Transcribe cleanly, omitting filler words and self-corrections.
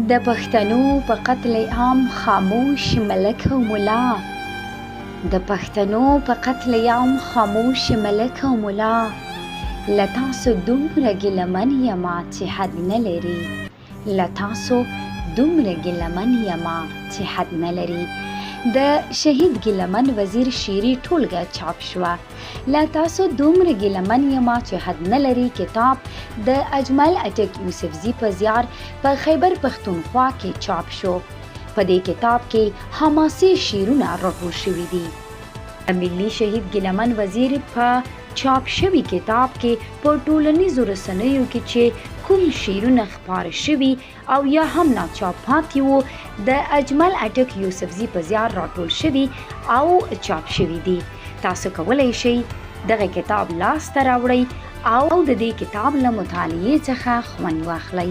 د پښتنو په قتل عام خاموش ملک او ملا، د پښتنو په قتل عام خاموش ملک او ملا. له تاسو دومره ګیلمن یما چې حد نه لري، له تاسو دومره ګیلمن یما چې حد نه لري. د شهید ګیلمن وزیر شعري ټولګه چاپ شوه. له تاسو دومره ګیلمن یما چې حد نه لري کتاب د اجمل اټک یوسفزي په زیار په خیبر پښتونخوا کې چاپ شو. په دې کتاب کې حماسي شعرونه راټول شوي دي. ملي شهید ګیلمن وزیر په چاپ شوي کتاب کې په ټولنیزو رسنیو کې چې کوم شعرونه خپاره شوي او یا هم ناچاپ پاتې وو د اجمل اټک یوسفزي په زیار راټول شوي او چاپ شوي دي. تاسو کولی شئ دغه کتاب لاسته راوړئ او د دې کتاب له مطالعې څخه خوند واخلئ.